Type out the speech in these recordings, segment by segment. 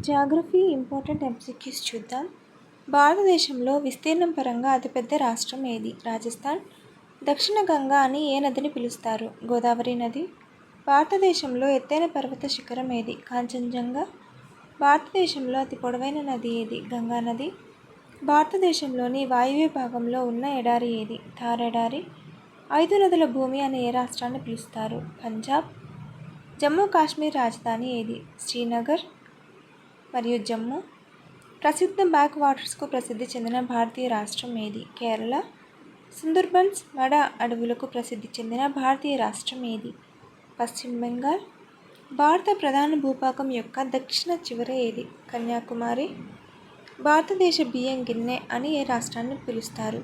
Geography important MCQs చూద్దాం. భారతదేశంలో విస్తీర్ణం పరంగా అతిపెద్ద రాష్ట్రం ఏది? రాజస్థాన్. దక్షిణ గంగా అని ఏ నదిని పిలుస్తారు? గోదావరి నది. భారతదేశంలో ఎత్తైన పర్వత శిఖరం ఏది? కాంచన్జంగా. భారతదేశంలో అతి పొడవైన నది ఏది? గంగా నది. భారతదేశంలోని వాయువ్య భాగంలో ఉన్న ఎడారి ఏది? థార్ ఎడారి. 5 నదుల భూమి అని ఏ రాష్ట్రాన్ని పిలుస్తారు? పంజాబ్. జమ్మూ కాశ్మీర్ రాజధాని ఏది? శ్రీనగర్ మరియు జమ్మూ. ప్రసిద్ధ బ్యాక్ వాటర్స్కు ప్రసిద్ధి చెందిన భారతీయ రాష్ట్రం ఏది? కేరళ. సుందర్బన్స్ మడ అడవులకు ప్రసిద్ధి చెందిన భారతీయ రాష్ట్రం ఏది? పశ్చిమ బెంగాల్. భారత ప్రధాన భూభాగం యొక్క దక్షిణ చివర ఏది? కన్యాకుమారి. భారతదేశ బియ్యం గిన్నె అని ఏ రాష్ట్రాన్ని పిలుస్తారు?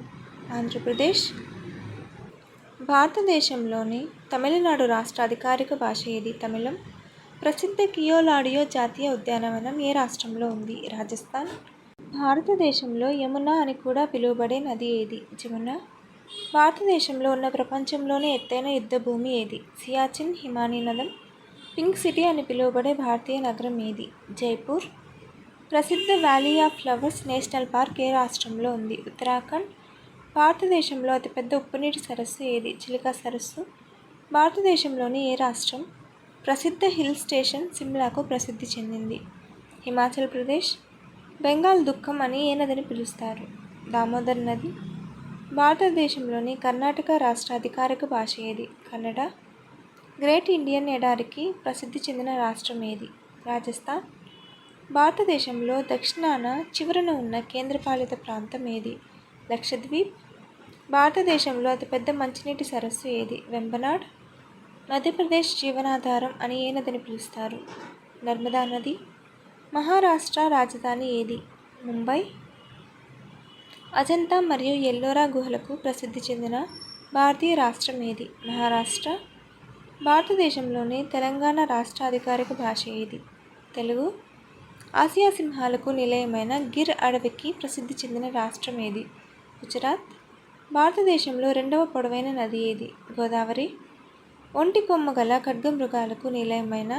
ఆంధ్రప్రదేశ్. భారతదేశంలోని తమిళనాడు రాష్ట్ర అధికారిక భాష ఏది? తమిళం. ప్రసిద్ధ కియోలాడియో జాతీయ ఉద్యానవనం ఏ రాష్ట్రంలో ఉంది? రాజస్థాన్. భారతదేశంలో యమున అని కూడా పిలువబడే నది ఏది? జమున. భారతదేశంలో ఉన్న ప్రపంచంలోనే ఎత్తైన యుద్ధభూమి ఏది? సియాచిన్ హిమానీనదం. పింక్ సిటీ అని పిలువబడే భారతీయ నగరం ఏది? జైపూర్. ప్రసిద్ధ valley of flowers national park ఏ రాష్ట్రంలో ఉంది? ఉత్తరాఖండ్. భారతదేశంలో అతిపెద్ద ఉప్పునీటి సరస్సు ఏది? చిలికా సరస్సు. భారతదేశంలోని ఏ రాష్ట్రం ప్రసిద్ధ హిల్ స్టేషన్ సిమ్లాకు ప్రసిద్ధి చెందింది? హిమాచల్ ప్రదేశ్. బెంగాల్ దుఃఖం అని ఏ నదిని పిలుస్తారు? దామోదర్ నది. భారతదేశంలోని కర్ణాటక రాష్ట్ర అధికారిక భాష ఏది? కన్నడ. గ్రేట్ ఇండియన్ ఎడారికి ప్రసిద్ధి చెందిన రాష్ట్రం ఏది? రాజస్థాన్. భారతదేశంలో దక్షిణాన చివరన ఉన్న కేంద్రపాలిత ప్రాంతం ఏది? లక్షద్వీప్. భారతదేశంలో అతిపెద్ద మంచినీటి సరస్సు ఏది? వెంబనాడ్. మధ్యప్రదేశ్ జీవనాధారం అని ఏ నదిని పిలుస్తారు? నర్మదా నది. మహారాష్ట్ర రాజధాని ఏది? ముంబై. అజంతా మరియు ఎల్లోరా గుహలకు ప్రసిద్ధి చెందిన భారతీయ రాష్ట్రం ఏది? మహారాష్ట్ర. భారతదేశంలోని తెలంగాణ రాష్ట్ర అధికారిక భాష ఏది? తెలుగు. ఆసియా సింహాలకు నిలయమైన గిర్ అడవికి ప్రసిద్ధి చెందిన రాష్ట్రం ఏది? గుజరాత్. భారతదేశంలో రెండవ పొడవైన నది ఏది? గోదావరి. ఒంటి కొమ్ము గల ఖడ్గమృగాలకు నిలయమైన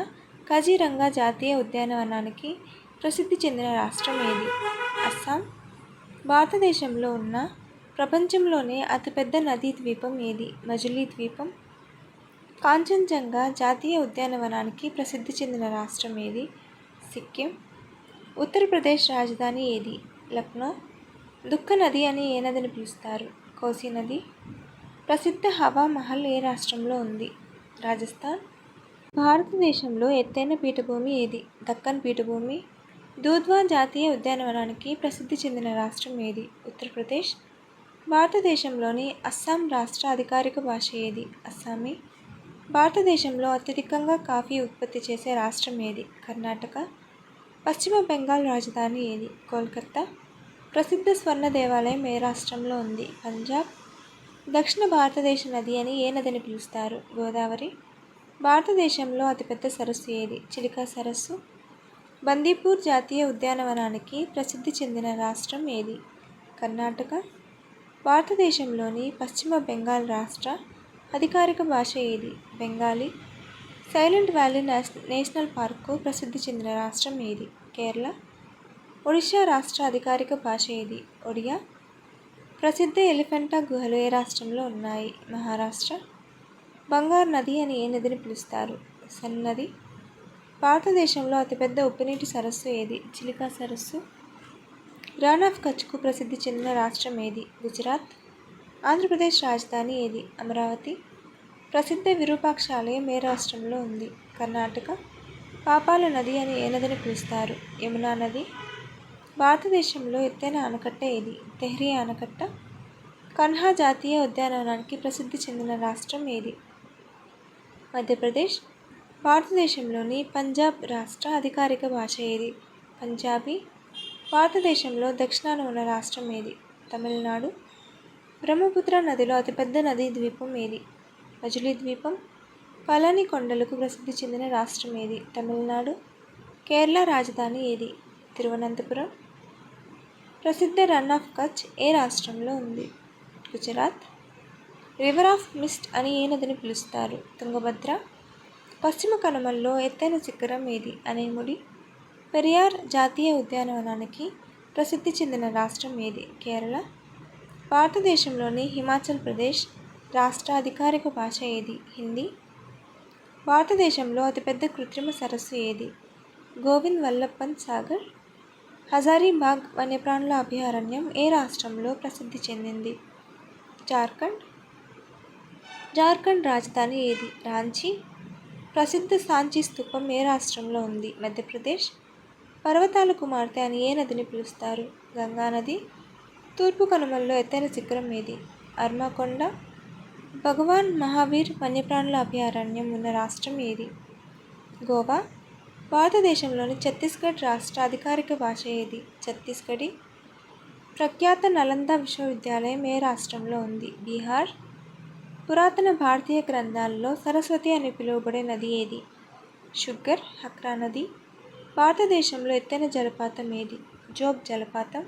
కజీరంగా జాతీయ ఉద్యానవనానికి ప్రసిద్ధి చెందిన రాష్ట్రం ఏది? అస్సాం. భారతదేశంలో ఉన్న ప్రపంచంలోనే అతిపెద్ద నదీ ద్వీపం ఏది? మజులీ ద్వీపం. కాంచన్జంగా జాతీయ ఉద్యానవనానికి ప్రసిద్ధి చెందిన రాష్ట్రం ఏది? సిక్కిం. ఉత్తరప్రదేశ్ రాజధాని ఏది? లక్నో. దుఃఖ నది అని ఏ నదిని పిలుస్తారు? కోసి నది. ప్రసిద్ధ హవా మహల్ ఏ రాష్ట్రంలో ఉంది? రాజస్థాన్. భారతదేశంలో ఎత్తైన పీఠభూమి ఏది? దక్కన్ పీఠభూమి. దూధ్వా జాతీయ ఉద్యానవనానికి ప్రసిద్ధి చెందిన రాష్ట్రం ఏది? ఉత్తరప్రదేశ్. భారతదేశంలోని అస్సాం రాష్ట్ర అధికారిక భాష ఏది? అస్సామీ. భారతదేశంలో అత్యధికంగా కాఫీ ఉత్పత్తి చేసే రాష్ట్రం ఏది? కర్ణాటక. పశ్చిమ బెంగాల్ రాజధాని ఏది? కోల్కతా. ప్రసిద్ధ స్వర్ణ దేవాలయం ఏ రాష్ట్రంలో ఉంది? పంజాబ్. దక్షిణ భారతదేశ నది అని ఏ నదిని పిలుస్తారు? గోదావరి. భారతదేశంలో అతిపెద్ద సరస్సు ఏది? చిలికా సరస్సు. బందీపూర్ జాతీయ ఉద్యానవనానికి ప్రసిద్ధి చెందిన రాష్ట్రం ఏది? కర్ణాటక. భారతదేశంలోని పశ్చిమ బెంగాల్ రాష్ట్ర అధికారిక భాష ఏది? Bengali. Silent valley national park ప్రసిద్ధి చెందిన రాష్ట్రం ఏది? కేరళ. ఒడిషా రాష్ట్ర అధికారిక భాష ఏది? ఒడియా. ప్రసిద్ధ ఎలిఫెంటా గుహలు ఏ రాష్ట్రంలో ఉన్నాయి? మహారాష్ట్ర. బంగారు నది అని ఏ నదిని పిలుస్తారు? సన్ నది. భారతదేశంలో అతిపెద్ద ఉప్పునీటి సరస్సు ఏది? చిలికా సరస్సు. రాన్ ఆఫ్ కచ్కు ప్రసిద్ధి చెందిన రాష్ట్రం ఏది? గుజరాత్. ఆంధ్రప్రదేశ్ రాజధాని ఏది? అమరావతి. ప్రసిద్ధ విరూపాక్షాలయం ఏ రాష్ట్రంలో ఉంది? కర్ణాటక. పాపాల నది అని ఏ నదిని పిలుస్తారు? యమునా నది. భారతదేశంలో ఎత్తైన ఆనకట్ట ఏది? తెహ్రీ ఆనకట్ట. కన్హా జాతీయ ఉద్యానవనానికి ప్రసిద్ధి చెందిన రాష్ట్రం ఏది? మధ్యప్రదేశ్. భారతదేశంలోని పంజాబ్ రాష్ట్ర అధికారిక భాష ఏది? పంజాబీ. భారతదేశంలో దక్షిణాన ఉన్న రాష్ట్రం ఏది? తమిళనాడు. బ్రహ్మపుత్ర నదిలో అతిపెద్ద నదీ ద్వీపం ఏది? మజులీ ద్వీపం. పళని కొండలకు ప్రసిద్ధి చెందిన రాష్ట్రం ఏది? తమిళనాడు. కేరళ రాజధాని ఏది? తిరువనంతపురం. ప్రసిద్ధ రన్ ఆఫ్ కచ్ ఏ రాష్ట్రంలో ఉంది? గుజరాత్. రివర్ ఆఫ్ మిస్ట్ అని ఏ నదిని పిలుస్తారు? తుంగభద్ర. పశ్చిమ కనుమల్లో ఎత్తైన శిఖరం ఏది? అనేముడి. పెరియార్ జాతీయ ఉద్యానవనానికి ప్రసిద్ధి చెందిన రాష్ట్రం ఏది? కేరళ. భారతదేశంలోని హిమాచల్ ప్రదేశ్ రాష్ట్ర అధికారిక భాష ఏది? హిందీ. భారతదేశంలో అతిపెద్ద కృత్రిమ సరస్సు ఏది? గోవింద్ వల్లభ్ పంత్ సాగర్. హజారీబాగ్ వన్యప్రాణుల అభయారణ్యం ఏ రాష్ట్రంలో ప్రసిద్ధి చెందింది? జార్ఖండ్. జార్ఖండ్ రాజధాని ఏది? రాంచీ. ప్రసిద్ధ సాంచి స్తూపం ఏ రాష్ట్రంలో ఉంది? మధ్యప్రదేశ్. పర్వతాల కుమార్తె అని ఏ నదిని పిలుస్తారు? గంగా నది. తూర్పు కనుమల్లో ఎత్తైన శిఖరం ఏది? అర్మాకొండ. భగవాన్ మహావీర్ వన్యప్రాణుల అభయారణ్యం ఉన్న రాష్ట్రం ఏది? గోవా. భారతదేశంలోని ఛత్తీస్గఢ్ రాష్ట్ర అధికారిక భాష ఏది? ఛత్తీస్గఢీ. ప్రఖ్యాత నలంద విశ్వవిద్యాలయం ఏ రాష్ట్రంలో ఉంది? బీహార్. పురాతన భారతీయ గ్రంథాలలో సరస్వతి అని పిలువబడే నది ఏది? షుగ్గర్ హక్రా నది. భారతదేశంలో ఎత్తైన జలపాతం ఏది? జోగ్ జలపాతం.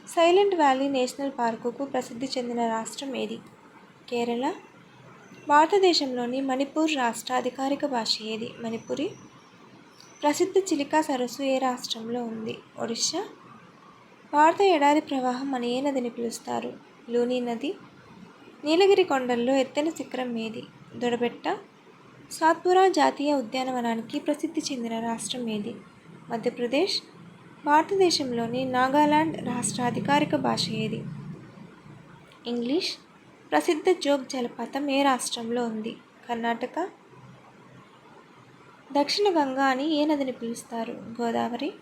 సైలెంట్ వ్యాలీ నేషనల్ పార్కుకు ప్రసిద్ధి చెందిన రాష్ట్రం ఏది? కేరళ. భారతదేశంలోని మణిపూర్ రాష్ట్ర అధికారిక భాష ఏది? మణిపురి. ప్రసిద్ధ చిలికా సరస్సు ఏ రాష్ట్రంలో ఉంది? ఒడిషా. భారత ఎడారి ప్రవాహం అని ఏ నదిని పిలుస్తారు? లూని నది. నీలగిరి కొండల్లో ఎత్తైన శిఖరం ఏది? దొడబెట్ట. సాత్పురా జాతీయ ఉద్యానవనానికి ప్రసిద్ధి చెందిన రాష్ట్రం ఏది? మధ్యప్రదేశ్. భారతదేశంలోని నాగాలాండ్ రాష్ట్ర అధికారిక భాష ఏది? ఇంగ్లీష్. ప్రసిద్ధ జోగ్ జలపాతం ఏ రాష్ట్రంలో ఉంది? కర్ణాటక. దక్షిణ గంగా అని ఏ నదిని పిలుస్తారు? గోదావరి.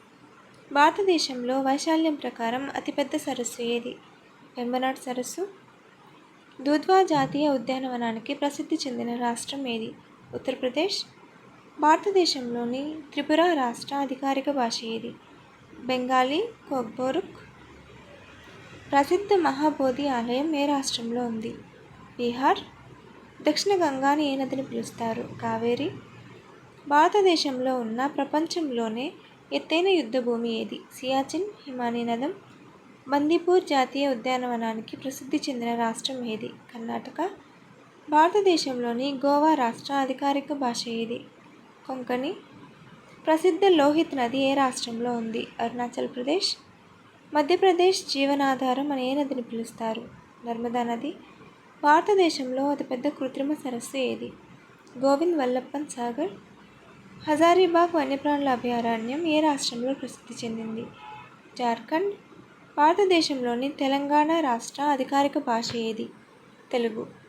భారతదేశంలో వైశాల్యం ప్రకారం అతిపెద్ద సరస్సు ఏది? వెంబనాడ్ సరస్సు. దుధ్వా జాతీయ ఉద్యానవనానికి ప్రసిద్ధి చెందిన రాష్ట్రం ఏది? ఉత్తరప్రదేశ్. భారతదేశంలోని త్రిపుర రాష్ట్ర అధికారిక భాష ఏది? బెంగాలీ కోగ్బోరుక్. ప్రసిద్ధ మహాబోధి ఆలయం ఏ రాష్ట్రంలో ఉంది? బీహార్. దక్షిణ గంగాని ఏ నదిని పిలుస్తారు? కావేరి. భారతదేశంలో ఉన్న ప్రపంచంలోనే ఎత్తైన యుద్ధభూమి ఏది? సియాచిన్ హిమానీనదం. బందీపూర్ జాతీయ ఉద్యానవనానికి ప్రసిద్ధి చెందిన రాష్ట్రం ఏది? కర్ణాటక. భారతదేశంలోని గోవా రాష్ట్ర అధికారిక భాష ఏది? కొంకణి. ప్రసిద్ధ లోహిత్ నది ఏ రాష్ట్రంలో ఉంది? అరుణాచల్ ప్రదేశ్. మధ్యప్రదేశ్ జీవనాధారం అని ఏ నదిని పిలుస్తారు? నర్మదా నది. భారతదేశంలో అతిపెద్ద కృత్రిమ సరస్సు ఏది? గోవింద్ వల్లభ్ పంత్ సాగర్. హజారీబాగ్ వన్యప్రాణుల అభయారణ్యం ఏ రాష్ట్రంలో ప్రసిద్ధి చెందింది? జార్ఖండ్. భారతదేశంలోని తెలంగాణ రాష్ట్ర అధికారిక భాష ఏది? తెలుగు.